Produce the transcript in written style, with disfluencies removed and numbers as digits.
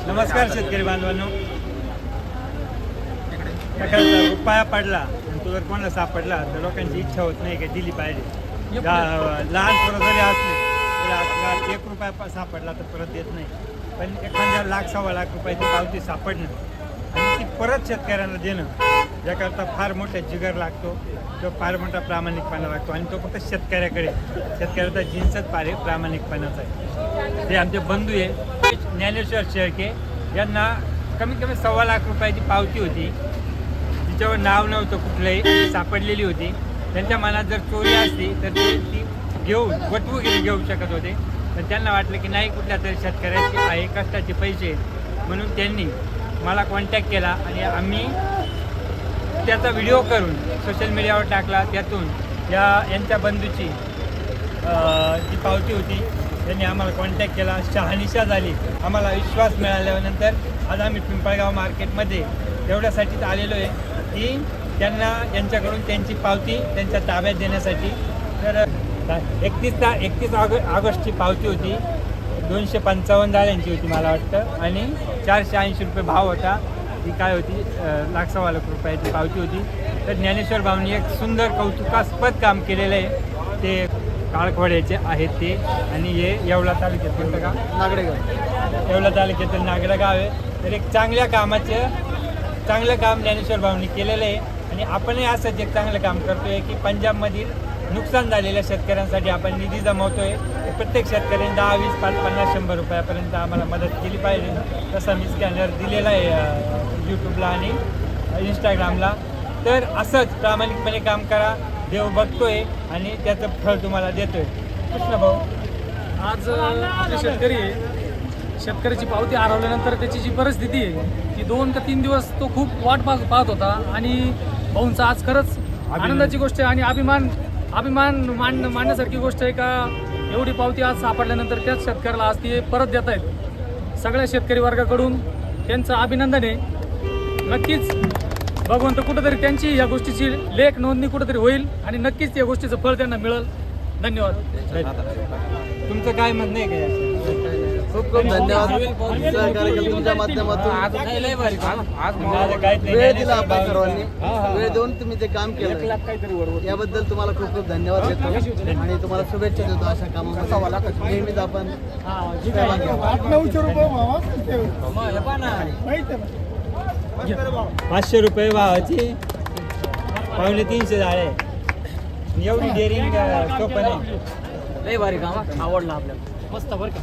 नमस्कार शेतकरी बांधवांनो. एखादा रुपया पडला आणि तो जर कोणाला सापडला तर लोकांची इच्छा होत नाही की दिली पाहिजे. लहान पोरं जरी असले तरी आजकाल 1 रुपया सापडला तर परत देत नाही. पण एखाद्या लाख सव्वा लाख रुपयाची पावती सापडणं आणि ती परत शेतकऱ्यांना देणं याकरता फार मोठा जिगर लागतो, तो फार मोठा प्रामाणिकपणा लागतो. आणि तो फक्त शेतकऱ्याचा जिन्सच प्रामाणिकपणाचा आहे. ते आमचे बंधू आहे ज्ञानेश्वर शेळके, यांना कमीत कमी 1.25 लाख रुपयाची पावती होती, तिच्यावर नाव नव्हतं कुठलंही, सापडलेली होती. त्यांच्या मनात जर चोरी असती तर ते ती घेऊ शकत होते. पण त्यांना वाटलं की नाही, कुठल्या तरी शेतकऱ्याची आहे, कष्टाचे पैसे, म्हणून त्यांनी मला कॉन्टॅक्ट केला आणि आम्ही त्याचा व्हिडिओ करून सोशल मीडियावर टाकला. त्यातून यांच्या बंधूची जी पावती होती त्यांनी आम्हाला कॉन्टॅक्ट केला, शहानिशा झाली. आम्हाला विश्वास मिळाल्यानंतर आज आम्ही पिंपळगाव मार्केटमध्ये एवढ्यासाठीच आलेलो आहे की त्यांना यांच्याकडून त्यांची पावती त्यांच्या ताब्यात देण्यासाठी. तर 31 ऑगस्टची पावती होती, 255 जाळ्यांची होती मला वाटतं, आणि 480 रुपये भाव होता. ही काय होती, 1.25 लाख रुपयाची पावती होती. तर ज्ञानेश्वर भाऊंनी एक सुंदर कौतुकास्पद काम केलेलं आहे. ते काळखोड्याचे आहेत ते, आणि हे येवला तालुक्यात कोणतं गाव, नागडेगाव, येवला तालुक्यातील नागडा गाव आहे. तर एक चांगलं काम ज्ञानेश्वर भाऊंनी केलेलं आहे. आणि आपणही असंच एक चांगलं काम करतो आहे की पंजाबमधील नुकसान झालेल्या शेतकऱ्यांसाठी आपण निधी जमवतोय. प्रत्येक शेतकऱ्यांनी 10, 20, 50, 100 रुपयापर्यंत आम्हाला मदत केली पाहिजे. तसा मी स्कॅनर दिलेला आहे यूट्यूबला आणि इंस्टाग्रामला. तर असंच प्रामाणिकपणे काम करा, देव बघतोय आणि त्याचं फळ तुम्हाला देतोय. कृष्ण भाऊ, आज आपले शेतकऱ्याची पावती हरवल्यानंतर त्याची जी परिस्थिती आहे ती 2 का 3 दिवस तो खूप वाट पाहत होता. आणि भाऊंचा आज खरंच आनंदाची गोष्ट आहे आणि अभिमान मानण्यासारखी गोष्ट आहे का एवढी पावती आज सापडल्यानंतर त्याच शेतकऱ्याला आज ती परत देत आहेत. सगळ्या शेतकरी वर्गाकडून त्यांचं अभिनंदन आहे. नक्कीच भगवंत कुठंतरी त्यांची या गोष्टीची लेख नोंदणी कुठंतरी होईल आणि नक्कीच या गोष्टीचं फळ त्यांना मिळेल. धन्यवाद. तुमचं काय म्हणणं आहे का? खूप खूप धन्यवाद सहकार्य केलं तुमच्या माध्यमातून. वेळ दिला आपण सर्वांनी, वेळ देऊन तुम्ही ते काम केलं याबद्दल तुम्हाला खूप खूप धन्यवाद देतो आणि तुम्हाला शुभेच्छा देतो. अशा कामामध्ये नेहमीच आपण सहभाग घ्यावा. 500 रुपये भावाची 350 झाले. एवढी डेअरिंग सोपं नाही. लय भारी काम आवडलं आपल्याला, मस्त बरं का.